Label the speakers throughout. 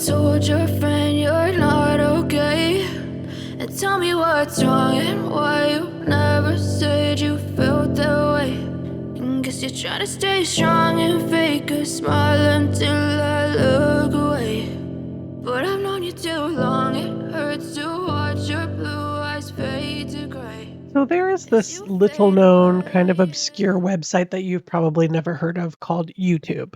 Speaker 1: told your friend you're not okay? And tell me what's wrong and why you never said you felt that way. And guess you're trying to stay strong and fake a smile until I look away. But I've known you too long, it hurts to watch your blue eyes fade to gray
Speaker 2: So there is
Speaker 1: as
Speaker 2: this
Speaker 1: you
Speaker 2: little
Speaker 1: fade
Speaker 2: known kind of
Speaker 1: away.
Speaker 2: obscure website that you've probably never heard of called YouTube.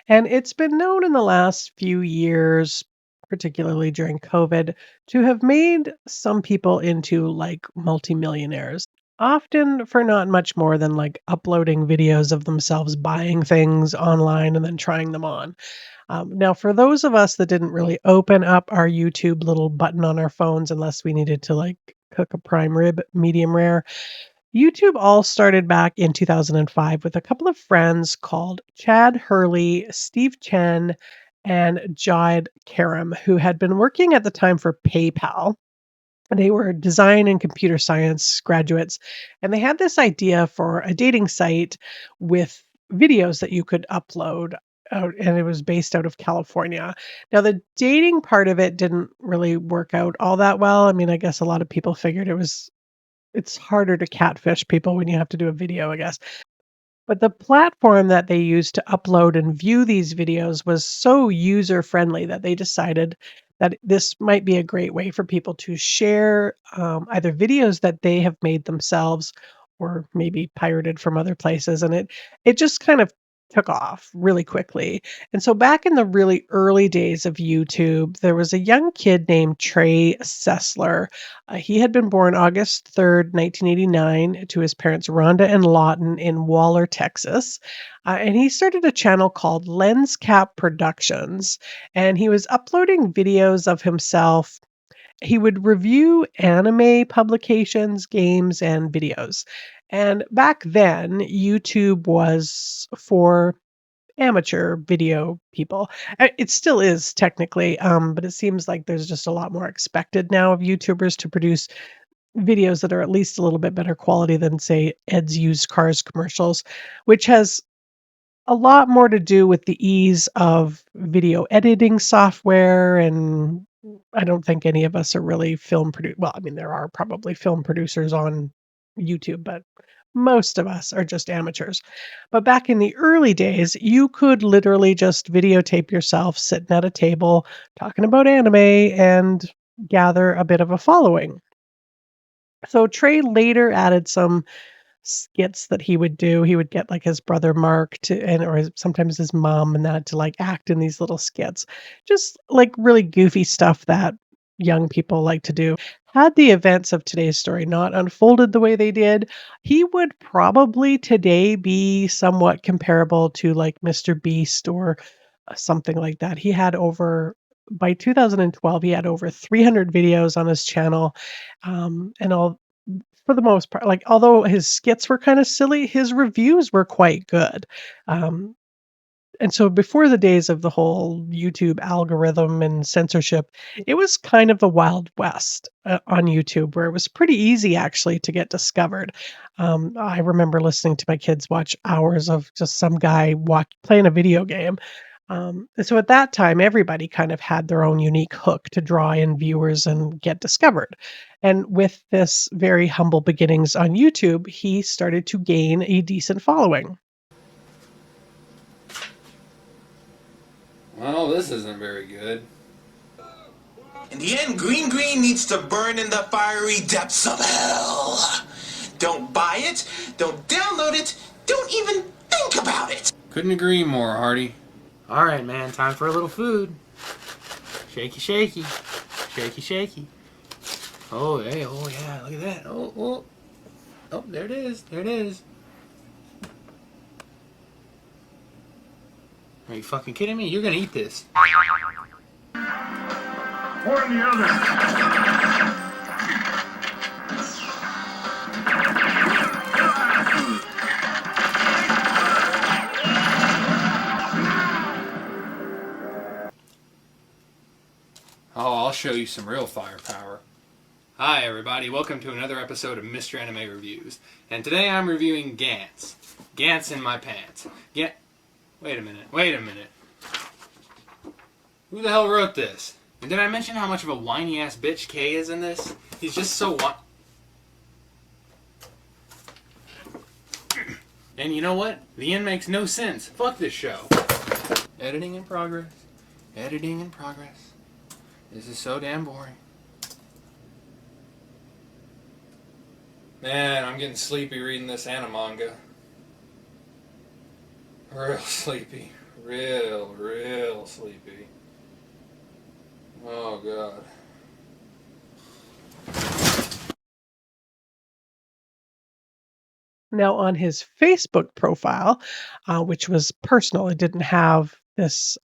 Speaker 2: And it's been known in the last few years, particularly during COVID, to have made some people into like multimillionaires, often for not much more than like uploading videos of themselves buying things online and then trying them on. Now, for those of us that didn't really open up our YouTube little button on our phones unless we needed to like cook a prime rib medium rare, YouTube all started back in 2005 with a couple of friends called Chad Hurley, Steve Chen, and Jad Karam, who had been working at the time for PayPal. They were design and computer science graduates, and they had this idea for a dating site with videos that you could upload out, and it was based out of California. Now, the dating part of it didn't really work out all that well. I mean, I guess a lot of people figured it's harder to catfish people when you have to do a video, I guess. But the platform that they used to upload and view these videos was so user friendly that they decided that this might be a great way for people to share either videos that they have made themselves or maybe pirated from other places. And it just kind of took off really quickly. And so back in the really early days of YouTube, there was a young kid named Trey Sessler. He had been born August 3rd, 1989, to his parents Rhonda and Lawton in Waller, Texas. And he started a channel called Lens Cap Productions. And he was uploading videos of himself. He would review anime publications, games, and videos. And back then, YouTube was for amateur video people. It still is technically, but it seems like there's just a lot more expected now of YouTubers to produce videos that are at least a little bit better quality than, say, Ed's used cars commercials, which has a lot more to do with the ease of video editing software. And I don't think any of us are really well, I mean, there are probably film producers on YouTube, but most of us are just amateurs. But back in the early days, you could literally just videotape yourself sitting at a table talking about anime and gather a bit of a following. So Trey later added some skits that he would do. He would get like his brother Mark to sometimes his mom and that to like act in these little skits. Just like really goofy stuff that young people like to do. Had the events of today's story not unfolded the way they did, he would probably today be somewhat comparable to like Mr. Beast or something like that. He had over by 2012 he had over 300 videos on his channel, and all for the most part, like, although his skits were kinda silly, his reviews were quite good. Um, and so before the days of the whole YouTube algorithm and censorship, it was kind of the Wild West, on YouTube, where it was pretty easy actually to get discovered. I remember listening to my kids watch hours of just some guy playing a video game. And so at that time, everybody kind of had their own unique hook to draw in viewers and get discovered. And with this very humble beginnings on YouTube, he started to gain a decent following.
Speaker 3: Well, this isn't very good.
Speaker 4: In the end, Green Green needs to burn in the fiery depths of hell. Don't buy it, don't download it, don't even think about it.
Speaker 3: Couldn't agree more, Hardy.
Speaker 5: Alright, man, time for a little food. Shaky, shaky. Shaky, shaky. Oh, hey, oh, yeah, look at that. Oh, oh. Oh, there it is. There it is. Are you fucking kidding me? You're gonna eat this.
Speaker 6: Pour in the other.
Speaker 3: Oh, I'll show you some real firepower. Hi, everybody. Welcome to another episode of Mr. Anime Reviews. And today I'm reviewing Gantz. Gantz in my pants. Wait a minute. Who the hell wrote this? And did I mention how much of a whiny ass bitch Kay is in this? He's just so And you know what? The end makes no sense. Fuck this show. Editing in progress. Editing in progress. This is so damn boring. Man, I'm getting sleepy reading this manga. Real sleepy. Real sleepy. Oh god.
Speaker 2: Now, on his Facebook profile, which was personal, it didn't have this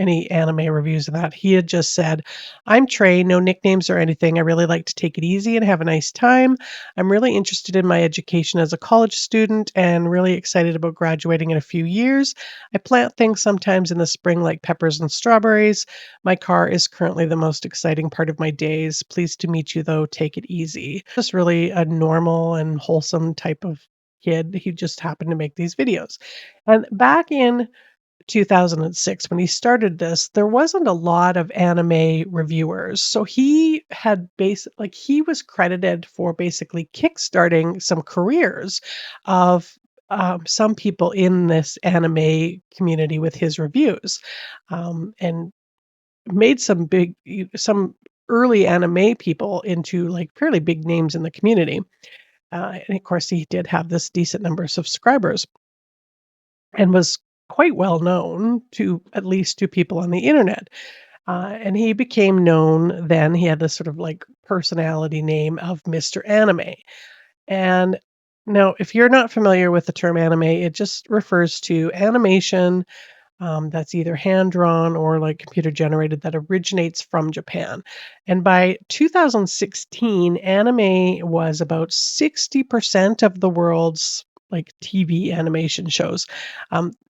Speaker 2: any anime reviews of that. He had just said, "I'm Trey, no nicknames or anything. I really like to take it easy and have a nice time. I'm really interested in my education as a college student and really excited about graduating in a few years. I plant things sometimes in the spring like peppers and strawberries. My car is currently the most exciting part of my days. Pleased to meet you though. Take it easy." Just really a normal and wholesome type of kid. He just happened to make these videos. And back in 2006 when he started this, there wasn't a lot of anime reviewers. So he had he was credited for basically kickstarting some careers of some people in this anime community with his reviews, and made some early anime people into like fairly big names in the community. And of course, he did have this decent number of subscribers and was quite well known to at least to people on the internet. And he became known then. He had this sort of like personality name of Mr. Anime. And now, if you're not familiar with the term anime, it just refers to animation that's either hand drawn or like computer generated that originates from Japan. And by 2016, anime was about 60% of the world's like TV animation shows.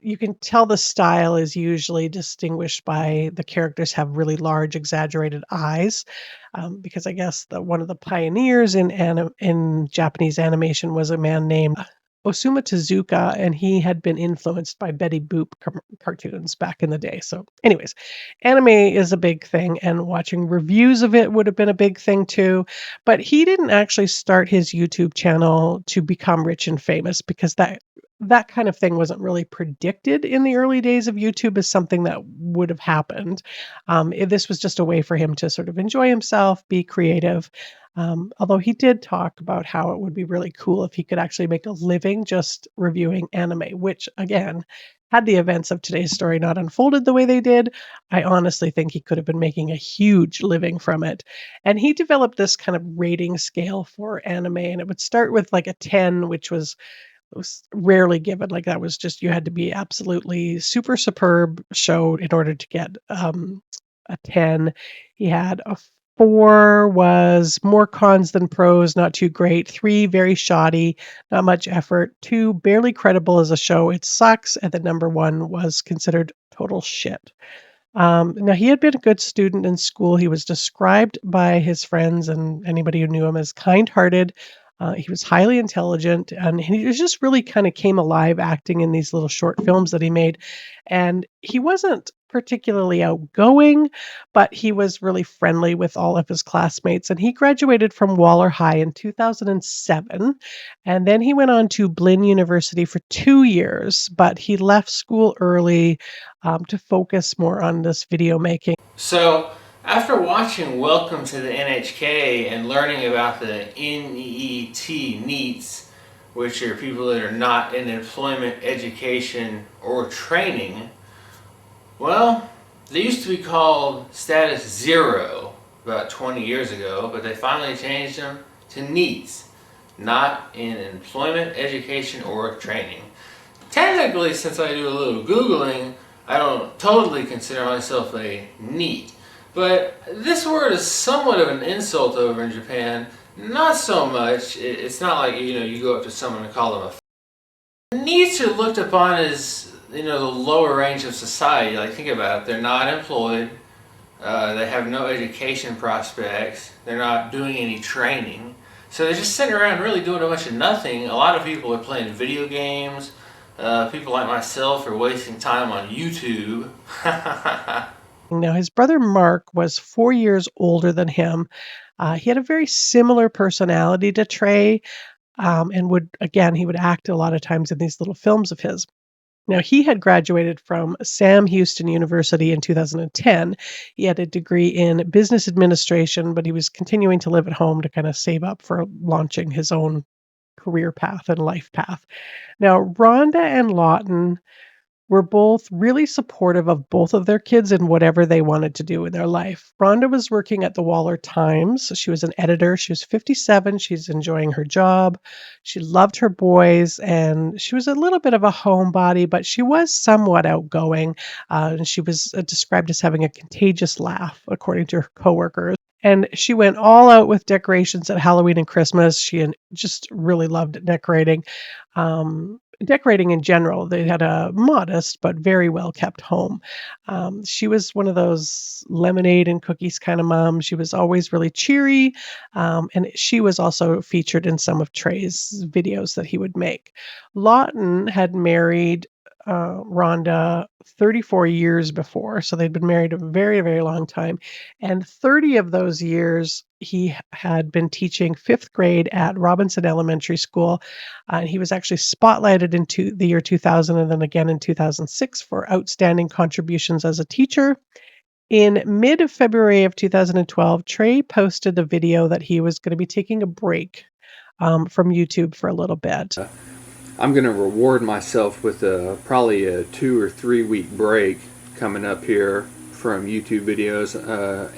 Speaker 2: You can tell the style is usually distinguished by the characters have really large, exaggerated eyes, because I guess one of the pioneers in Japanese animation was a man named Osuma Tezuka, and he had been influenced by Betty Boop cartoons back in the day. So, anyways, anime is a big thing, and watching reviews of it would have been a big thing too. But he didn't actually start his YouTube channel to become rich and famous because that kind of thing wasn't really predicted in the early days of YouTube as something that would have happened. This was just a way for him to sort of enjoy himself, be creative. Although he did talk about how it would be really cool if he could actually make a living just reviewing anime, which again, had the events of today's story not unfolded the way they did, I honestly think he could have been making a huge living from it. And he developed this kind of rating scale for anime, and it would start with like a 10, which was rarely given. Like that was just you had to be absolutely super superb show in order to get a 10. He had a 4 was more cons than pros, not too great. 3 very shoddy, not much effort. 2 barely credible as a show. It sucks. And the number 1 was considered total shit. Now, he had been a good student in school. He was described by his friends and anybody who knew him as kind-hearted. He was highly intelligent, and he just really kind of came alive acting in these little short films that he made. And he wasn't particularly outgoing, but he was really friendly with all of his classmates. And he graduated from Waller High in 2007. And then he went on to Blinn University for 2 years, but he left school early to focus more on this video making.
Speaker 5: So, after watching Welcome to the NHK and learning about the NEET, which are people that are not in employment, education, or training, well, they used to be called Status Zero about 20 years ago, but they finally changed them to NEETs, not in employment, education, or training. Technically, since I do a little Googling, I don't totally consider myself a NEET. But this word is somewhat of an insult over in Japan. Not so much. It's not like, you go up to someone and call them a NEETs are looked upon as, the lower range of society. Like, think about it. They're not employed. They have no education prospects. They're not doing any training. So they're just sitting around really doing a bunch of nothing. A lot of people are playing video games. People like myself are wasting time on YouTube.
Speaker 2: Now, his brother Mark was 4 years older than him. He had a very similar personality to Trey, and he would act a lot of times in these little films of his. Now, he had graduated from Sam Houston University in 2010. He had a degree in business administration, but he was continuing to live at home to kind of save up for launching his own career path and life path. Now, Rhonda and Lawton were both really supportive of both of their kids and whatever they wanted to do in their life. Rhonda was working at the Waller Times. So she was an editor. She was 57. She's enjoying her job. She loved her boys, and she was a little bit of a homebody, but she was somewhat outgoing. And she was described as having a contagious laugh, according to her coworkers. And she went all out with decorations at Halloween and Christmas. Just really loved decorating. Decorating in general, they had a modest but very well kept home. She was one of those lemonade and cookies kind of moms. She was always really cheery, and she was also featured in some of Trey's videos that he would make. Lawton had married Rhonda 34 years before, so they'd been married a very, very long time. And 30 of those years, he had been teaching fifth grade at Robinson Elementary School. And he was actually spotlighted into the year 2000 and then again in 2006 for outstanding contributions as a teacher. In mid February of 2012, Trey posted a video that he was going to be taking a break from YouTube for a little bit.
Speaker 3: I'm going to reward myself with probably a 2 or 3 week break coming up here from YouTube videos,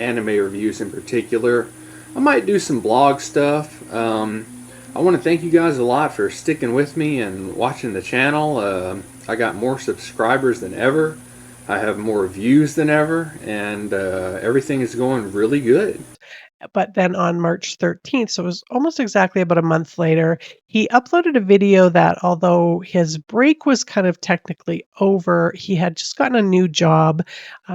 Speaker 3: anime reviews in particular. I might do some blog stuff. I want to thank you guys a lot for sticking with me and watching the channel. I got more subscribers than ever. I have more views than ever, and everything is going really good.
Speaker 2: But then on March 13th, so it was almost exactly about a month later, he uploaded a video that although his break was kind of technically over, he had just gotten a new job.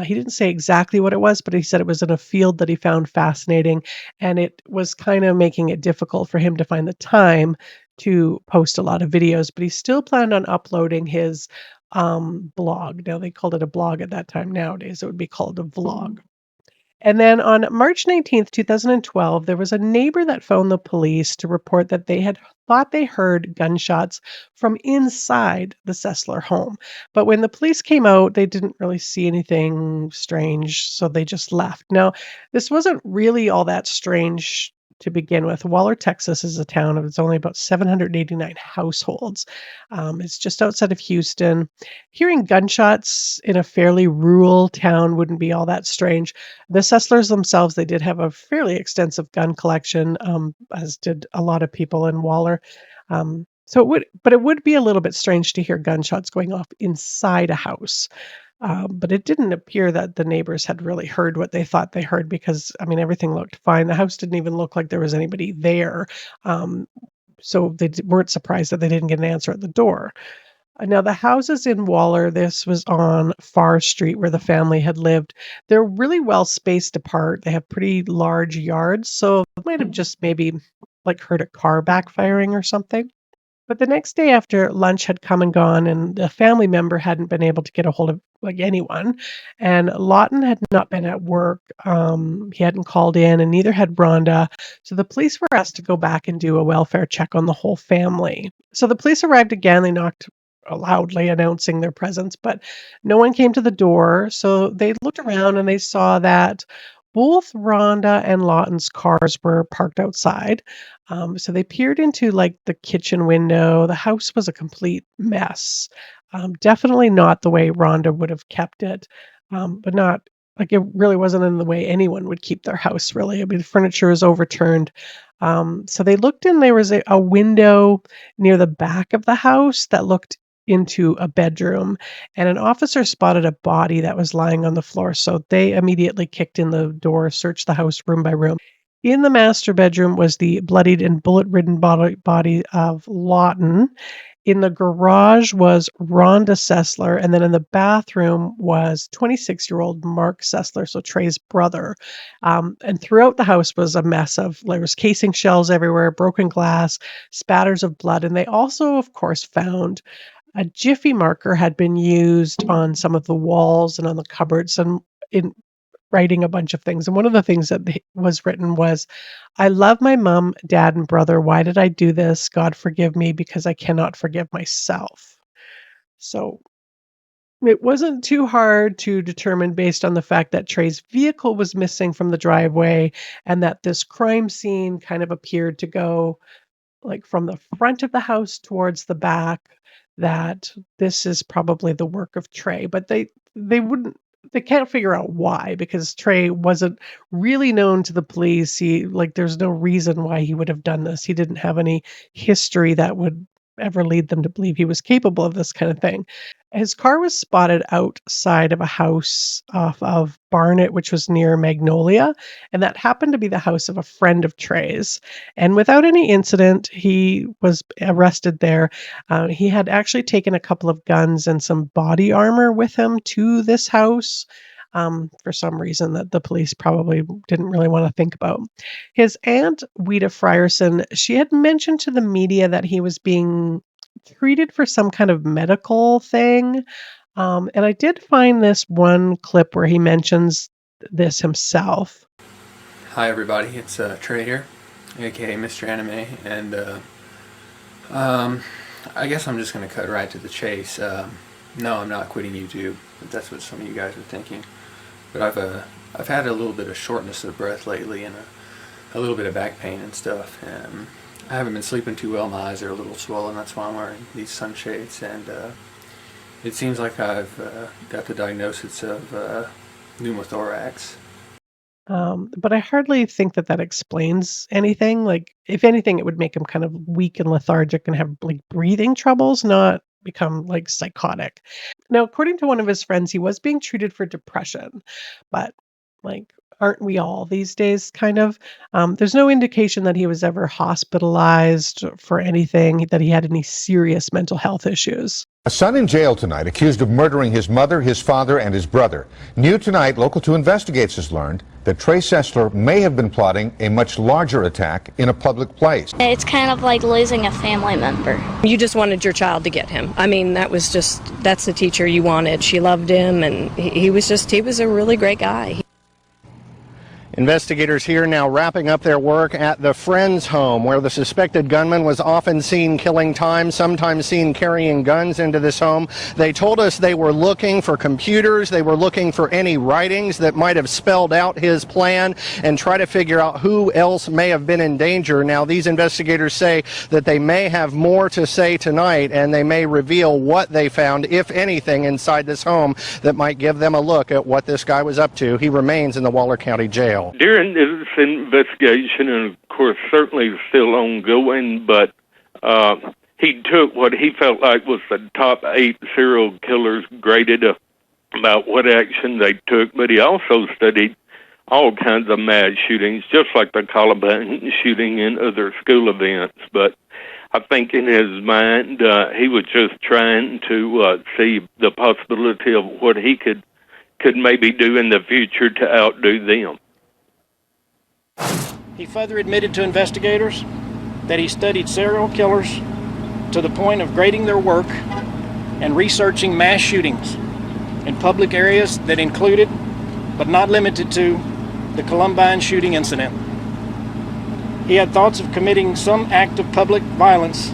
Speaker 2: He didn't say exactly what it was, but he said it was in a field that he found fascinating, and it was kind of making it difficult for him to find the time to post a lot of videos, but he still planned on uploading his blog. Now, they called it a blog at that time. Nowadays, it would be called a vlog. And then on March 19th, 2012, there was a neighbor that phoned the police to report that they had thought they heard gunshots from inside the Sessler home. But when the police came out, they didn't really see anything strange, so they just left. Now, this wasn't really all that strange to begin with. Waller, Texas is a town of it's only about 789 households. It's just outside of Houston. Hearing gunshots in a fairly rural town wouldn't be all that strange. The Sesslers themselves, they did have a fairly extensive gun collection, as did a lot of people in Waller. But it would be a little bit strange to hear gunshots going off inside a house. But it didn't appear that the neighbors had really heard what they thought they heard because, I mean, everything looked fine. The house didn't even look like there was anybody there. Um, so they weren't surprised that they didn't get an answer at the door. Now, the houses in Waller, this was on Far Street where the family had lived. They're really well spaced apart. They have pretty large yards, so they might have just maybe like heard a car backfiring or something. But the next day after lunch had come and gone and the family member hadn't been able to get a hold of like anyone, and Lawton had not been at work, he hadn't called in, and neither had Rhonda. So the police were asked to go back and do a welfare check on the whole family. So the police arrived again. They knocked loudly, announcing their presence, but no one came to the door. So they looked around and they saw that both Rhonda and Lawton's cars were parked outside. So they peered into like the kitchen window. The house was a complete mess. Definitely not the way Rhonda would have kept it, but not like it really wasn't in the way anyone would keep their house, really. I mean, the furniture is overturned. So they looked in, there was a window near the back of the house that looked into a bedroom, and an officer spotted a body that was lying on the floor. So they immediately kicked in the door, searched the house room by room. In the master bedroom was the bloodied and bullet-ridden body of Lawton. In the garage was Rhonda Sessler, and then in the bathroom was 26-year-old Mark Sessler, so Trey's brother. And throughout the house was a mess of there was casing shells everywhere, broken glass, spatters of blood, and they also, of course, found a Jiffy marker had been used on some of the walls and on the cupboards, and in writing a bunch of things, and one of the things that was written was, "I love my mom, dad, and brother. Why did I do this? God forgive me because I cannot forgive myself." So it wasn't too hard to determine based on the fact that Trey's vehicle was missing from the driveway and that this crime scene kind of appeared to go like from the front of the house towards the back, that this is probably the work of Trey, but they wouldn't they can't figure out why because Trey wasn't really known to the police. There's no reason why he would have done this. He didn't have any history that would ever lead them to believe he was capable of this kind of thing. His car was spotted outside of a house off of Barnet, which was near Magnolia, and that happened to be the house of a friend of Trey's. And without any incident, he was arrested there. He had actually taken a couple of guns and some body armor with him to this house for some reason that the police probably didn't really want to think about. His aunt, Weta Frierson, she had mentioned to the media that he was being treated for some kind of medical thing. And I did find this one clip where he mentions this himself.
Speaker 3: Hi everybody, it's Trey here, aka Mr. Anime, and I guess I'm just going to cut right to the chase. No, I'm not quitting YouTube, if that's what some of you guys are thinking. But I've had a little bit of shortness of breath lately and a little bit of back pain and stuff. And I haven't been sleeping too well. My eyes are a little swollen. That's why I'm wearing these sunshades. And it seems like I've got the diagnosis of pneumothorax.
Speaker 2: But I hardly think that that explains anything. Like, if anything, it would make him kind of weak and lethargic and have like breathing troubles, not become like psychotic. Now, according to one of his friends, he was being treated for depression, but like, aren't we all these days kind of? There's no indication that he was ever hospitalized for anything, that he had any serious mental health issues.
Speaker 7: A son in jail tonight accused of murdering his mother, his father, and his brother. New tonight, Local 2 Investigates has learned that Trey Sessler may have been plotting a much larger attack in a public place.
Speaker 8: It's kind of like losing a family member.
Speaker 9: You just wanted your child to get him. I mean, that's the teacher you wanted. She loved him, and he was a really great guy.
Speaker 10: Investigators here now wrapping up their work at the friend's home, where the suspected gunman was often seen killing time, sometimes seen carrying guns into this home. They told us they were looking for computers, they were looking for any writings that might have spelled out his plan and try to figure out who else may have been in danger. Now, these investigators say that they may have more to say tonight, and they may reveal what they found, if anything, inside this home that might give them a look at what this guy was up to. He remains in the Waller County Jail.
Speaker 6: During this investigation, and of course certainly still ongoing, but he took what he felt like was the top 8 serial killers, graded about what action they took, but he also studied all kinds of mass shootings, just like the Columbine shooting and other school events. But I think in his mind, he was just trying to see the possibility of what he could maybe do in the future to outdo them.
Speaker 11: He further admitted to investigators that he studied serial killers to the point of grading their work and researching mass shootings in public areas that included, but not limited to, the Columbine shooting incident. He had thoughts of committing some act of public violence,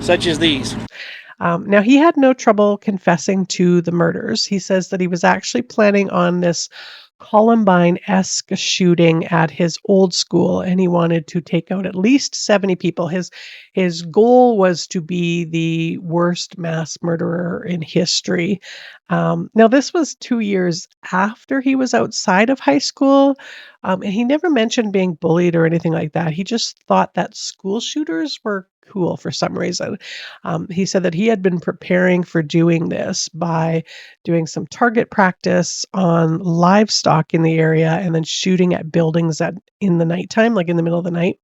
Speaker 11: such as these.
Speaker 2: Now, he had no trouble confessing to the murders. He says that he was actually planning on this Columbine-esque shooting at his old school, and he wanted to take out at least 70 people. His goal was to be the worst mass murderer in history. Now, this was 2 years after he was outside of high school, and he never mentioned being bullied or anything like that. He just thought that school shooters were cool for some reason. He said that he had been preparing for doing this by doing some target practice on livestock in the area and then shooting at buildings in the nighttime, like in the middle of the night.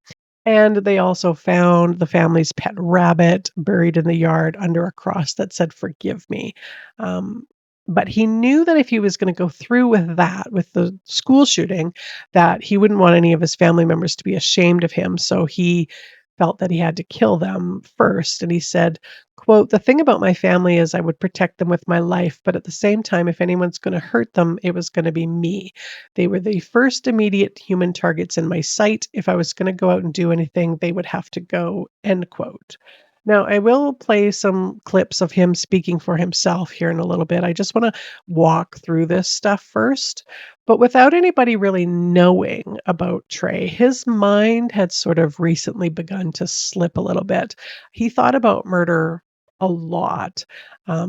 Speaker 2: And they also found the family's pet rabbit buried in the yard under a cross that said, "Forgive me." But he knew that if he was going to go through with that, with the school shooting, that he wouldn't want any of his family members to be ashamed of him. So he felt that he had to kill them first. And he said, quote, "The thing about my family is I would protect them with my life, but at the same time, if anyone's going to hurt them, it was going to be me. They were the first immediate human targets in my sight. If I was going to go out and do anything, they would have to go," end quote. Now, I will play some clips of him speaking for himself here in a little bit. I just want to walk through this stuff first. But without anybody really knowing about Trey, his mind had sort of recently begun to slip a little bit. He thought about murder a lot.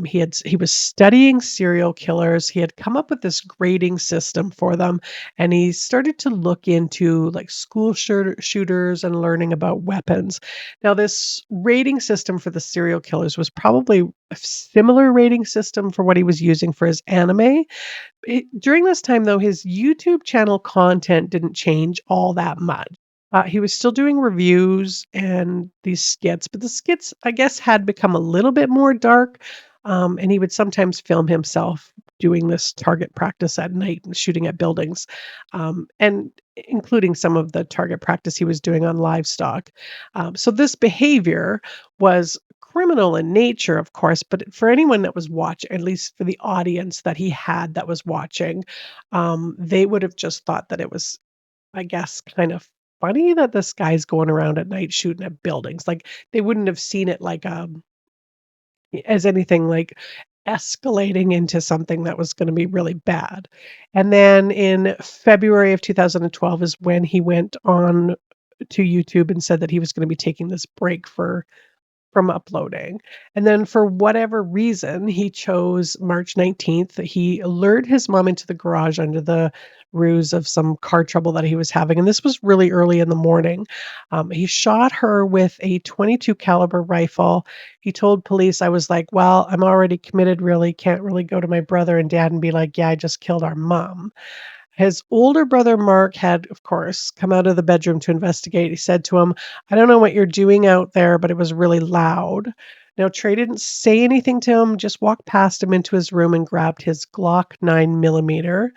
Speaker 2: He was studying serial killers. He had come up with this grading system for them, and he started to look into like school shooters and learning about weapons. Now, this rating system for the serial killers was probably a similar rating system for what he was using for his anime. During this time, though, his YouTube channel content didn't change all that much. He was still doing reviews and these skits, but the skits, I guess, had become a little bit more dark. And he would sometimes film himself doing this target practice at night and shooting at buildings, and including some of the target practice he was doing on livestock. So this behavior was criminal in nature, of course, but for anyone that was watching, at least for the audience that he had that was watching, they would have just thought that it was, I guess, kind of funny that this guy's going around at night shooting at buildings. Like, they wouldn't have seen it like, as anything like escalating into something that was gonna be really bad. And then in February of 2012 is when he went on to YouTube and said that he was gonna be taking this break from uploading. And then for whatever reason, he chose March 19th. He lured his mom into the garage under the ruse of some car trouble that he was having. And this was really early in the morning. He shot her with a 22 caliber rifle. He told police, "I was like, well, I'm already committed, really. Can't really go to my brother and dad and be like, yeah, I just killed our mom." His older brother, Mark, had, of course, come out of the bedroom to investigate. He said to him, "I don't know what you're doing out there, but it was really loud." Now, Trey didn't say anything to him, just walked past him into his room and grabbed his Glock 9mm.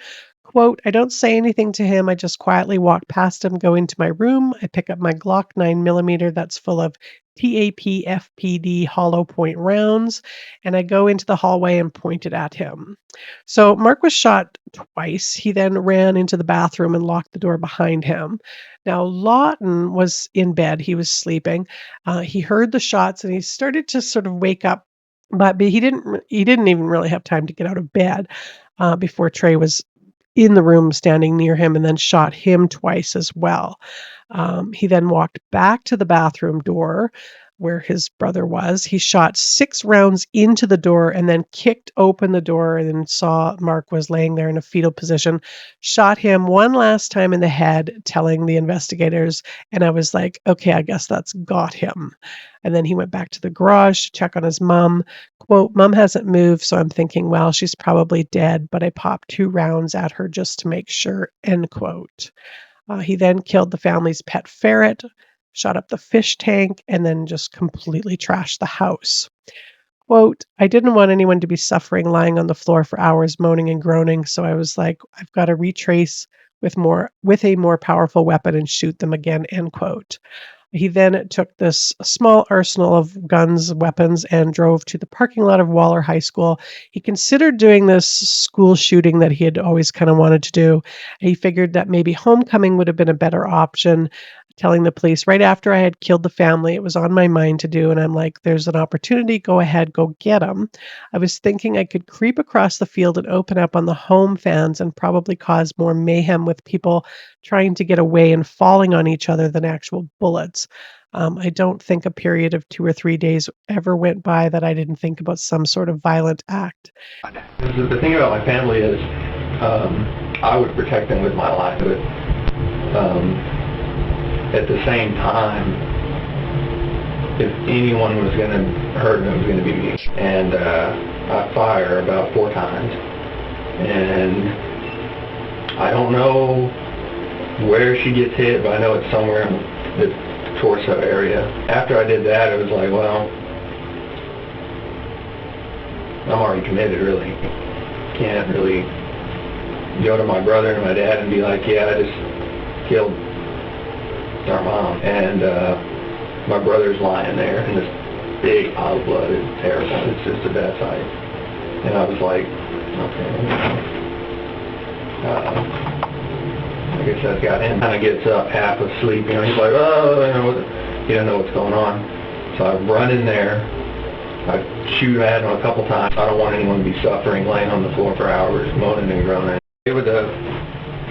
Speaker 2: Quote, "I don't say anything to him. I just quietly walk past him, go into my room. I pick up my Glock 9mm that's full of TAP FPD hollow point rounds, and I go into the hallway and point it at him." So Mark was shot twice. He then ran into the bathroom and locked the door behind him. Now, Lawton was in bed. He was sleeping. He heard the shots and he started to sort of wake up, but he didn't even really have time to get out of bed before Trey was in the room standing near him and then shot him twice as well. He then walked back to the bathroom door where his brother was. He shot 6 rounds into the door and then kicked open the door and then saw Mark was laying there in a fetal position. Shot him one last time in the head, telling the investigators, and I was like, okay, I guess that's got him. And then he went back to the garage to check on his mom. Quote, "Mom hasn't moved, so I'm thinking, well, she's probably dead, but I popped 2 rounds at her just to make sure," end quote. He then killed the family's pet ferret, shot up the fish tank, and then just completely trashed the house. Quote, "I didn't want anyone to be suffering lying on the floor for hours moaning and groaning, so I was like, I've got to retrace with a more powerful weapon and shoot them again," end quote. He then took this small arsenal of guns, weapons, and drove to the parking lot of Waller High School. He considered doing this school shooting that he had always kind of wanted to do. He figured that maybe homecoming would have been a better option, telling the police, "Right after I had killed the family, it was on my mind to do." And I'm like, "There's an opportunity. Go ahead, go get them." I was thinking I could creep across the field and open up on the home fans and probably cause more mayhem with people trying to get away and falling on each other than actual bullets. I don't think a period of 2 or 3 days ever went by that I didn't think about some sort of violent act.
Speaker 12: The thing about my family is I would protect them with my life. But at the same time, if anyone was going to hurt them, it was going to be me. And I fire about 4 times. And I don't know where she gets hit, but I know it's somewhere in the torso area. After I did that, it was like, well, I'm already committed, really. Can't really go to my brother and my dad and be like, yeah, I just killed our mom. And my brother's lying there in this big pile of blood. It's terrible. It's just a bad sight. And I was like, okay. I guess that's got him. Kind of gets up half asleep. You know, he's like, oh, he doesn't know what's going on. So I run in there. I shoot at him a couple times. I don't want anyone to be suffering, laying on the floor for hours, moaning and groaning. They were the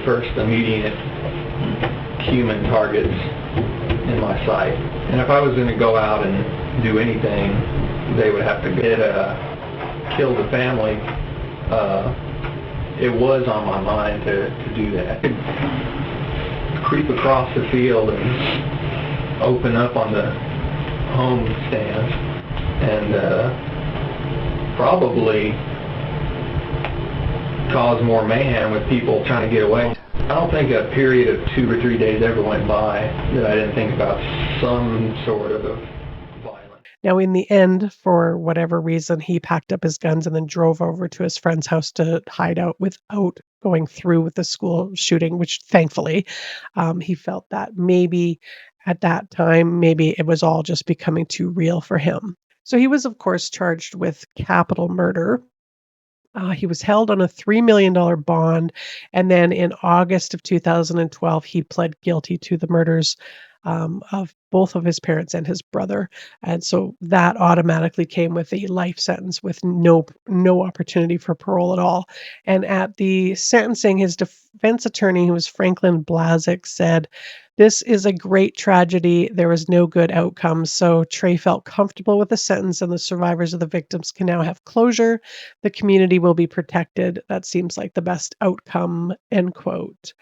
Speaker 12: first immediate human targets in my sight. And if I was going to go out and do anything, they would have to kill the family. It was on my mind to do that. Creep across the field and open up on the home stands and probably cause more mayhem with people trying to get away. I don't think a period of 2 or 3 days ever went by that I didn't think about some sort of violence.
Speaker 2: Now, in the end, for whatever reason, he packed up his guns and then drove over to his friend's house to hide out without going through with the school shooting, which thankfully he felt that maybe at that time, maybe it was all just becoming too real for him. So he was, of course, charged with capital murder. He was held on a $3 million bond, and then in August of 2012, he pled guilty to the murders of both of his parents and his brother, and so that automatically came with a life sentence with no opportunity for parole at all. And at the sentencing, his defense attorney, who was Franklin Blazik, said, "This is a great tragedy. There was no good outcome. So Trey felt comfortable with the sentence, and the survivors of the victims can now have closure. The community will be protected. That seems like the best outcome," end quote.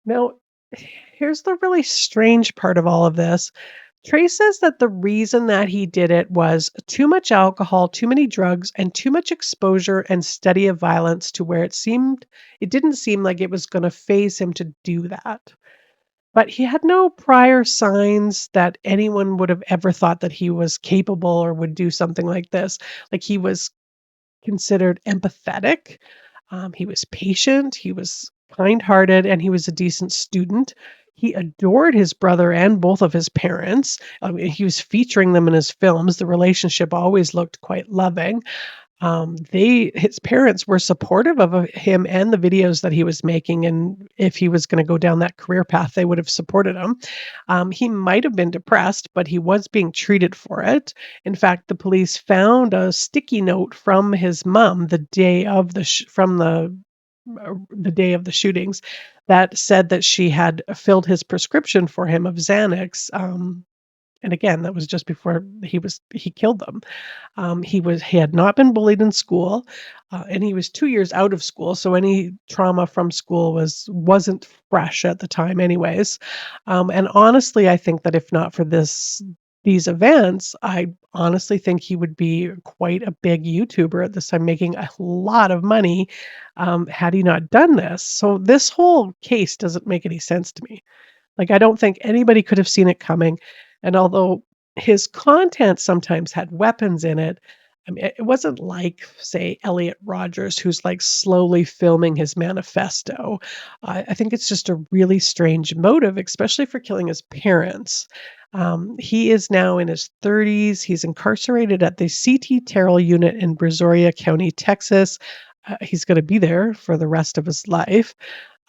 Speaker 2: Now, here's the really strange part of all of this. Trey says that the reason that he did it was too much alcohol, too many drugs, and too much exposure and study of violence to where it didn't seem like it was going to faze him to do that. But he had no prior signs that anyone would have ever thought that he was capable or would do something like this. Like, he was considered empathetic. He was patient. He was kind-hearted, and he was a decent student. He adored his brother and both of his parents. I mean, he was featuring them in his films. The relationship always looked quite loving. His parents were supportive of him and the videos that he was making, and if he was going to go down that career path, they would have supported him. He might have been depressed, but he was being treated for it. In fact, the police found a sticky note from his mom the day of the day of the shootings that said that she had filled his prescription for him of Xanax. And again, that was just before he killed them. He had not been bullied in school, and he was 2 years out of school, so any trauma from school wasn't fresh at the time, anyways. And honestly, I think that if not for these events, I honestly think he would be quite a big YouTuber at this time, making a lot of money, had he not done this. So this whole case doesn't make any sense to me. Like, I don't think anybody could have seen it coming. And although his content sometimes had weapons in it, I mean, it wasn't like, say, Elliot Rogers, who's like slowly filming his manifesto. I think it's just a really strange motive, especially for killing his parents. He is now in his 30s. He's incarcerated at the C.T. Terrell unit in Brazoria County, Texas. He's going to be there for the rest of his life.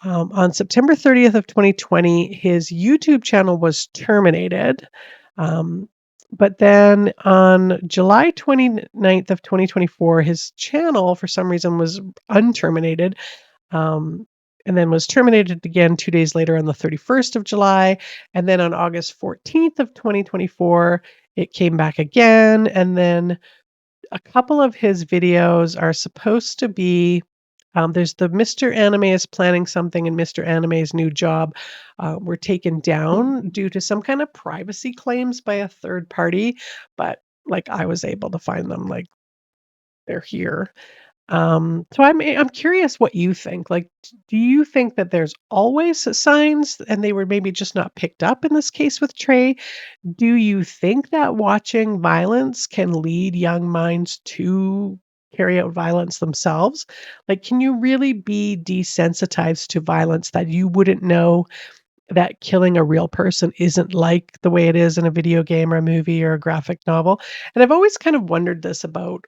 Speaker 2: On September 30th of 2020, his YouTube channel was terminated. But then on July 29th of 2024, his channel, for some reason, was unterminated, and then was terminated again 2 days later on the 31st of July. And then on August 14th of 2024, it came back again. And then a couple of his videos are supposed to be there's the Mr. Anime is planning something and Mr. Anime's new job were taken down due to some kind of privacy claims by a third party. But like, I was able to find them, like, they're here. So I'm curious what you think. Like, do you think that there's always signs and they were maybe just not picked up in this case with Trey? Do you think that watching violence can lead young minds to carry out violence themselves? Like, can you really be desensitized to violence that you wouldn't know that killing a real person isn't like the way it is in a video game or a movie or a graphic novel. And I've always kind of wondered this about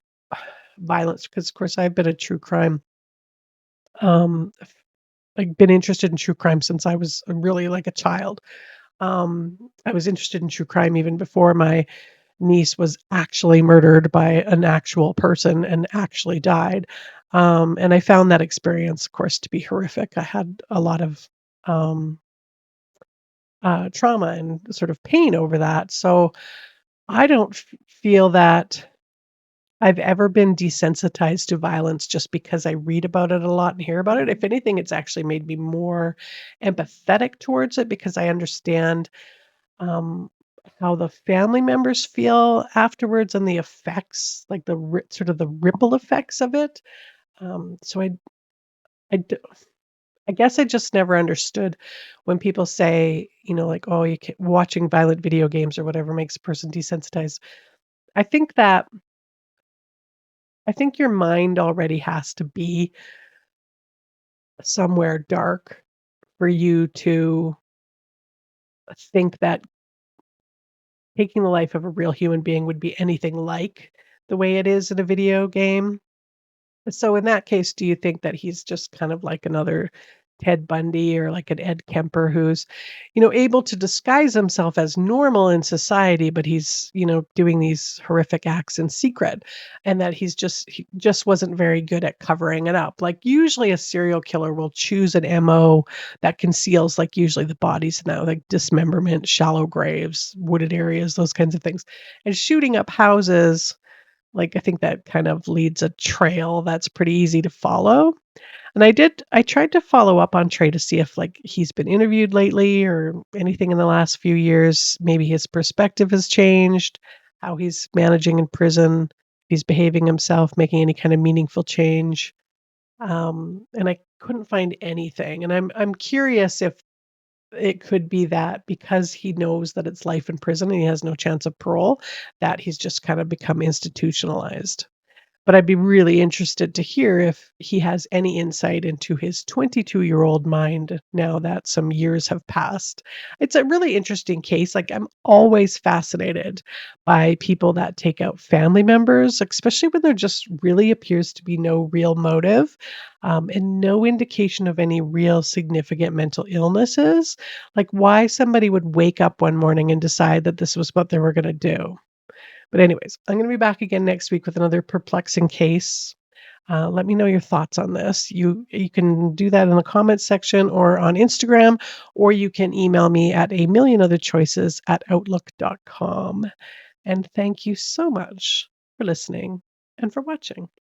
Speaker 2: violence because, of course, I've been a true crime, f like, been interested in true crime since I was really, like, a child. I was interested in true crime even before my niece was actually murdered by an actual person and actually died. And I found that experience, of course, to be horrific. I had a lot of um, trauma and sort of pain over that. So I don't feel that I've ever been desensitized to violence just because I read about it a lot and hear about it. If anything, it's actually made me more empathetic towards it because I understand um, how the family members feel afterwards and the effects, like sort of the ripple effects of it. So I, d- I guess I just never understood when people say, like, oh, watching violent video games or whatever makes a person desensitized. I think that I think your mind already has to be somewhere dark for you to think that taking the life of a real human being would be anything like the way it is in a video game. So in that case, do you think that he's just kind of like another Ted Bundy or like an Ed Kemper who's, able to disguise himself as normal in society, but he's, doing these horrific acts in secret, and that he just wasn't very good at covering it up. Like usually a serial killer will choose an MO that conceals like usually the bodies now, like dismemberment, shallow graves, wooded areas, those kinds of things. And shooting up houses, like, I think that kind of leads a trail that's pretty easy to follow. And I tried to follow up on Trey to see if, like, he's been interviewed lately or anything in the last few years. Maybe his perspective has changed, how he's managing in prison, if he's behaving himself, making any kind of meaningful change. And I couldn't find anything. And I'm curious if it could be that because he knows that it's life in prison and he has no chance of parole, that he's just kind of become institutionalized. But I'd be really interested to hear if he has any insight into his 22-year-old mind now that some years have passed. It's a really interesting case. Like, I'm always fascinated by people that take out family members, especially when there just really appears to be no real motive, and no indication of any real significant mental illnesses. Like, why somebody would wake up one morning and decide that this was what they were going to do. But anyways, I'm going to be back again next week with another perplexing case. Let me know your thoughts on this. You can do that in the comments section or on Instagram, or you can email me at a millionotherchoices@outlook.com. And thank you so much for listening and for watching.